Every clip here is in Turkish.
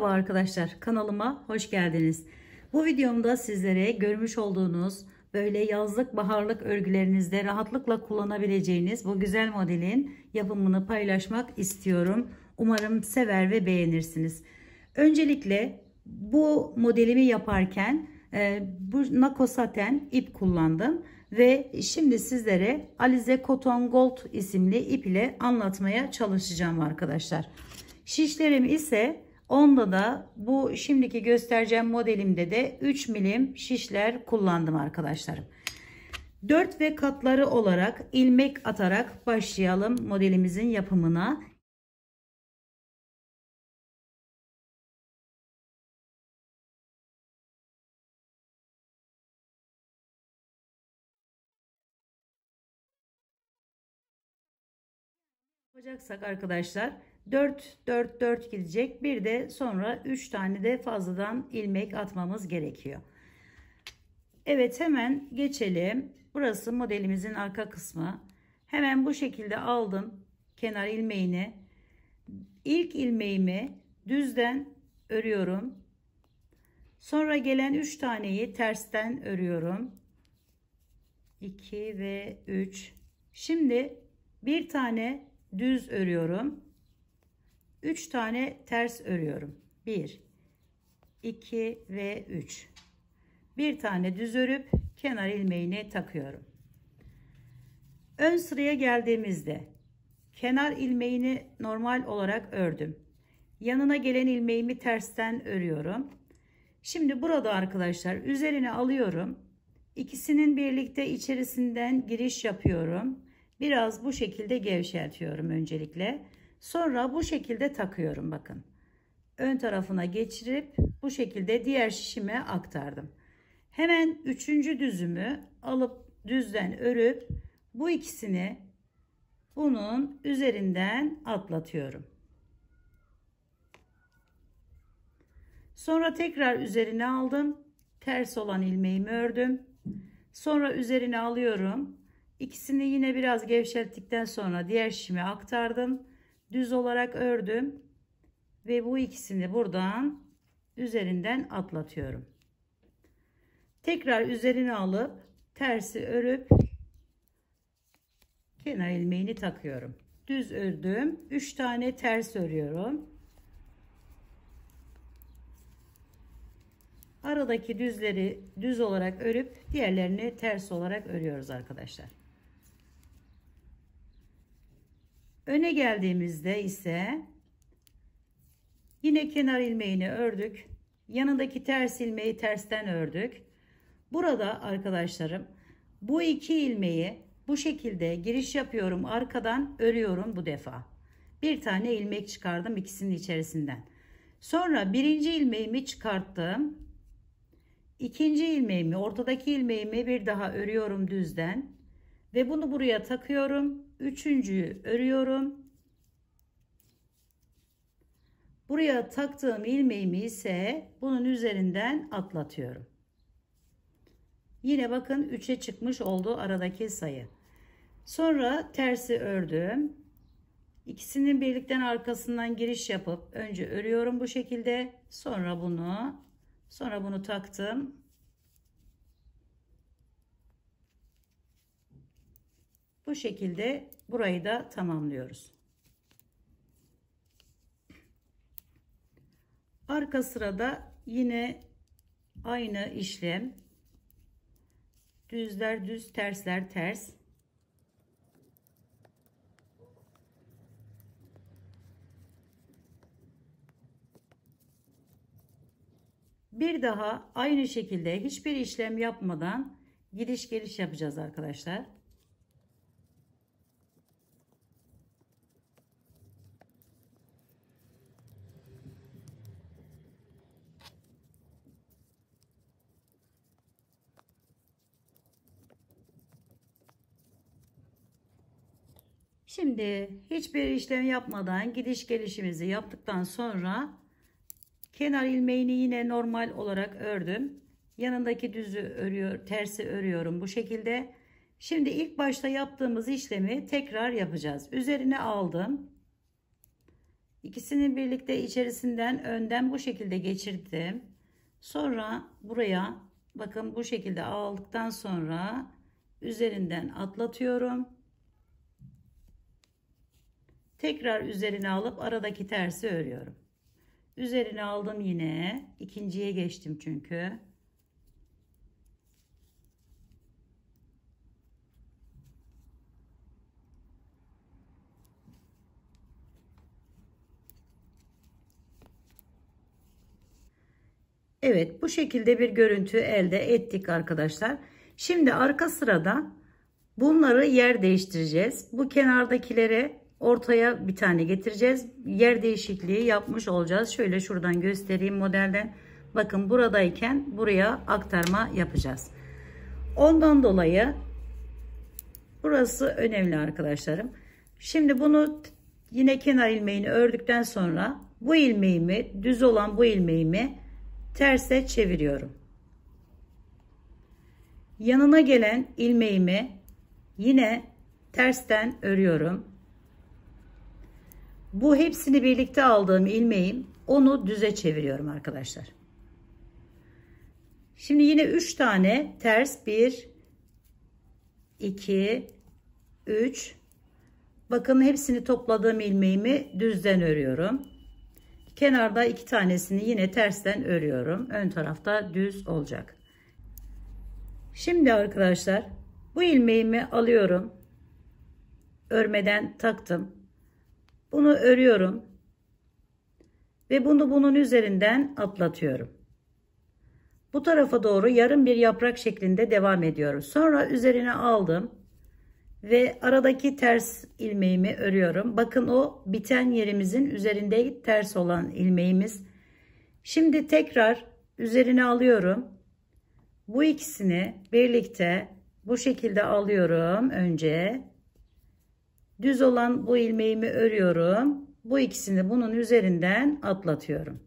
Merhaba arkadaşlar, kanalıma hoş geldiniz. Bu videomda sizlere görmüş olduğunuz böyle yazlık baharlık örgülerinizde rahatlıkla kullanabileceğiniz bu güzel modelin yapımını paylaşmak istiyorum. Umarım sever ve beğenirsiniz. Öncelikle bu modelimi yaparken bu Nako saten ip kullandım ve şimdi sizlere Alize Cotton Gold isimli ip ile anlatmaya çalışacağım arkadaşlar. Şişlerim ise onda da bu şimdiki göstereceğim modelimde de 3 milim şişler kullandım arkadaşlarım. 4 ve katları olarak ilmek atarak başlayalım modelimizin yapımına. Yapacaksak arkadaşlar 4 4 4 gidecek. Bir de sonra 3 tane de fazladan ilmek atmamız gerekiyor. Evet, hemen geçelim. Burası modelimizin arka kısmı. Hemen bu şekilde aldım kenar ilmeğini. İlk ilmeğimi düzden örüyorum. Sonra gelen 3 taneyi tersten örüyorum. 2 ve 3. Şimdi bir tane düz örüyorum. 3 tane ters örüyorum. 1 2 ve 3. Bir tane düz örüp kenar ilmeğini takıyorum. Ön sıraya geldiğimizde kenar ilmeğini normal olarak ördüm. Yanına gelen ilmeğimi tersten örüyorum. Şimdi burada arkadaşlar üzerine alıyorum. İkisinin birlikte içerisinden giriş yapıyorum. Biraz bu şekilde gevşetiyorum öncelikle. Sonra bu şekilde takıyorum, bakın. Ön tarafına geçirip bu şekilde diğer şişime aktardım. Hemen 3. düzümü alıp düzden örüp bu ikisini bunun üzerinden atlatıyorum. Sonra tekrar üzerine aldım. Ters olan ilmeğimi ördüm. Sonra üzerine alıyorum. İkisini yine biraz gevşettikten sonra diğer şişime aktardım. Düz olarak ördüm. Ve bu ikisini buradan üzerinden atlatıyorum. Tekrar üzerine alıp tersi örüp kenar ilmeğini takıyorum. Düz ördüm. 3 tane ters örüyorum. Aradaki düzleri düz olarak örüp diğerlerini ters olarak örüyoruz arkadaşlar. Öne geldiğimizde ise yine kenar ilmeğini ördük. Yanındaki ters ilmeği tersten ördük. Burada arkadaşlarım bu iki ilmeği bu şekilde giriş yapıyorum, arkadan örüyorum bu defa. Bir tane ilmek çıkardım ikisinin içerisinden. Sonra birinci ilmeğimi çıkarttım. İkinci ilmeğimi, ortadaki ilmeğimi bir daha örüyorum düzden ve bunu buraya takıyorum. Üçüncüyü örüyorum. Buraya taktığım ilmeğimi ise bunun üzerinden atlatıyorum. Yine bakın 3'e çıkmış oldu aradaki sayı. Sonra tersi ördüm. İkisinin birlikten arkasından giriş yapıp önce örüyorum bu şekilde. Sonra bunu taktım. Bu şekilde burayı da tamamlıyoruz. Arka sırada yine aynı işlem. Düzler düz, tersler ters. Bir daha aynı şekilde hiçbir işlem yapmadan gidiş geliş yapacağız arkadaşlar. Şimdi hiçbir işlem yapmadan gidiş gelişimizi yaptıktan sonra kenar ilmeğini yine normal olarak ördüm. Yanındaki düzü tersi örüyorum bu şekilde. Şimdi ilk başta yaptığımız işlemi tekrar yapacağız. Üzerine aldım. İkisini birlikte içerisinden önden bu şekilde geçirdim. Sonra buraya bakın bu şekilde aldıktan sonra üzerinden atlatıyorum. Tekrar üzerine alıp aradaki tersi örüyorum. Üzerine aldım, yine ikinciye geçtim çünkü. Evet, bu şekilde bir görüntü elde ettik arkadaşlar. Şimdi arka sırada bunları yer değiştireceğiz. Bu kenardakileri ortaya bir tane getireceğiz. Yer değişikliği yapmış olacağız. Şöyle şuradan göstereyim modelden. Bakın buradayken buraya aktarma yapacağız. Ondan dolayı burası önemli arkadaşlarım. Şimdi bunu yine kenar ilmeğini ördükten sonra bu ilmeğimi, düz olan bu ilmeğimi terse çeviriyorum. Yanına gelen ilmeğimi yine tersten örüyorum. Bu hepsini birlikte aldığım ilmeğim, onu düze çeviriyorum arkadaşlar. Şimdi yine 3 tane ters, 1 2 3, bakın hepsini topladığım ilmeğimi düzden örüyorum. Kenarda 2 tanesini yine tersten örüyorum. Ön tarafta düz olacak. Şimdi arkadaşlar bu ilmeğimi alıyorum. Örmeden taktım. Bunu örüyorum. Ve bunu bunun üzerinden atlatıyorum. Bu tarafa doğru yarım bir yaprak şeklinde devam ediyoruz. Sonra üzerine aldım. Ve aradaki ters ilmeğimi örüyorum. Bakın o biten yerimizin üzerinde ters olan ilmeğimiz. Şimdi tekrar üzerine alıyorum. Bu ikisini birlikte bu şekilde alıyorum önce. Düz olan bu ilmeğimi örüyorum. Bu ikisini bunun üzerinden atlatıyorum.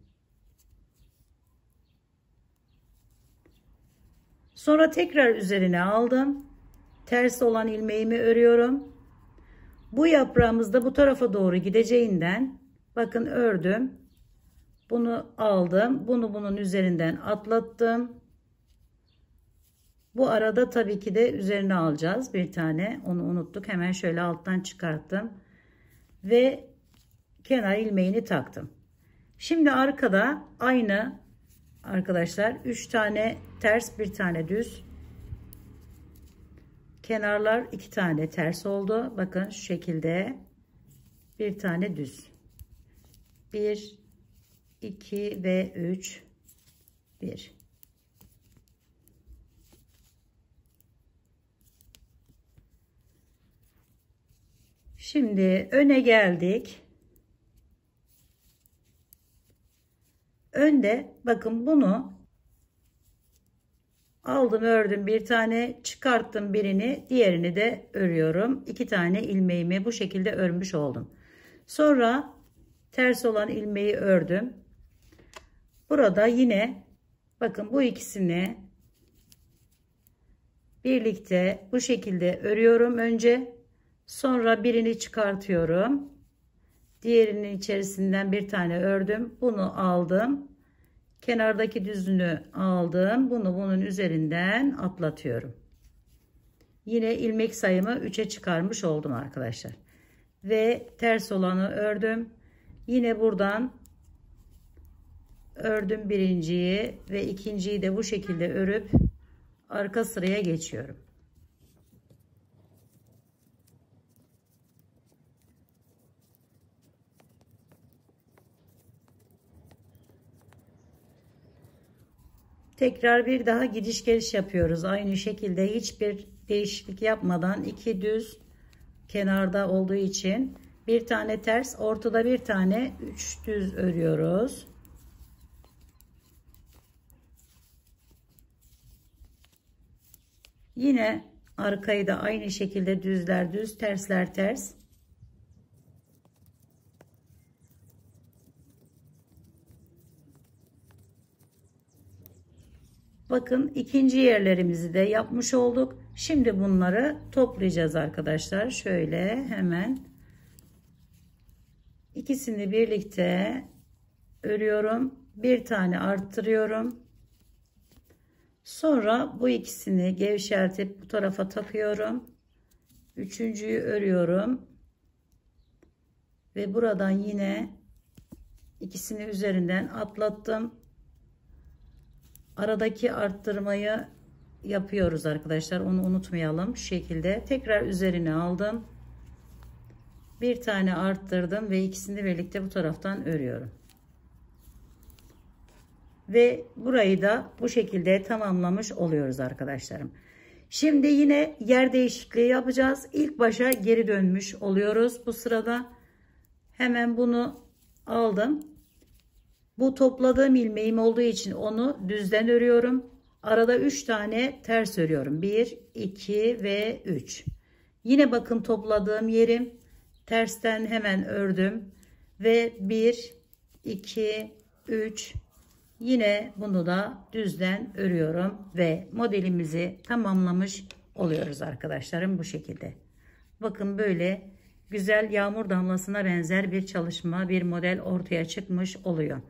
Sonra tekrar üzerine aldım. Ters olan ilmeğimi örüyorum. Bu yaprağımız da bu tarafa doğru gideceğinden bakın ördüm. Bunu aldım. Bunu bunun üzerinden atlattım. Bu arada tabii ki de üzerine alacağız bir tane. Onu unuttuk. Hemen şöyle alttan çıkarttım. Ve kenar ilmeğini taktım. Şimdi arkada aynı arkadaşlar 3 tane ters, bir tane düz. Kenarlar 2 tane ters oldu. Bakın şu şekilde bir tane düz. 1 2 ve 3 1. Şimdi öne geldik. Önde bakın bunu aldım, ördüm, bir tane çıkarttım, birini, diğerini de örüyorum. 2 tane ilmeğimi bu şekilde örmüş oldum. Sonra ters olan ilmeği ördüm. Burada yine bakın bu ikisini birlikte bu şekilde örüyorum önce. Sonra birini çıkartıyorum. Diğerinin içerisinden bir tane ördüm. Bunu aldım. Kenardaki düzünü aldım. Bunu bunun üzerinden atlatıyorum. Yine ilmek sayımı 3'e çıkarmış oldum arkadaşlar. Ve ters olanı ördüm. Yine buradan ördüm birinciyi ve ikinciyi de bu şekilde örüp arka sıraya geçiyorum. Tekrar bir daha gidiş geliş yapıyoruz. Aynı şekilde hiçbir değişiklik yapmadan 2 düz kenarda olduğu için bir tane ters, ortada bir tane 3 düz örüyoruz. Yine arkayı da aynı şekilde düzler düz, tersler ters. Bakın ikinci yerlerimizi de yapmış olduk. Şimdi bunları toplayacağız arkadaşlar. Şöyle hemen İkisini birlikte örüyorum. Bir tane arttırıyorum. Sonra bu ikisini gevşeltip bu tarafa takıyorum. Üçüncüyü örüyorum. Ve buradan yine ikisini üzerinden atlattım. Aradaki arttırmayı yapıyoruz arkadaşlar. Onu unutmayalım. Şu şekilde tekrar üzerine aldım. Bir tane arttırdım ve ikisini birlikte bu taraftan örüyorum. Ve burayı da bu şekilde tamamlamış oluyoruz arkadaşlarım. Şimdi yine yer değişikliği yapacağız. İlk başa geri dönmüş oluyoruz bu sırada. Hemen bunu aldım. Bu topladığım ilmeğim olduğu için onu düzden örüyorum. Arada 3 tane ters örüyorum. 1, 2 ve 3. Yine bakın topladığım yerim. Tersten hemen ördüm. Ve 1, 2, 3. Yine bunu da düzden örüyorum. Ve modelimizi tamamlamış oluyoruz arkadaşlarım bu şekilde. Bakın böyle güzel yağmur damlasına benzer bir çalışma, bir model ortaya çıkmış oluyor.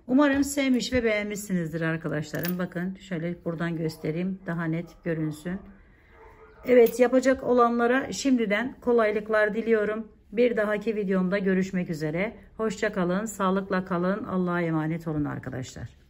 Umarım sevmiş ve beğenmişsinizdir arkadaşlarım. Bakın şöyle buradan göstereyim, daha net görünsün. Evet, yapacak olanlara şimdiden kolaylıklar diliyorum. Bir dahaki videomda görüşmek üzere. Hoşça kalın, sağlıkla kalın. Allah'a emanet olun arkadaşlar.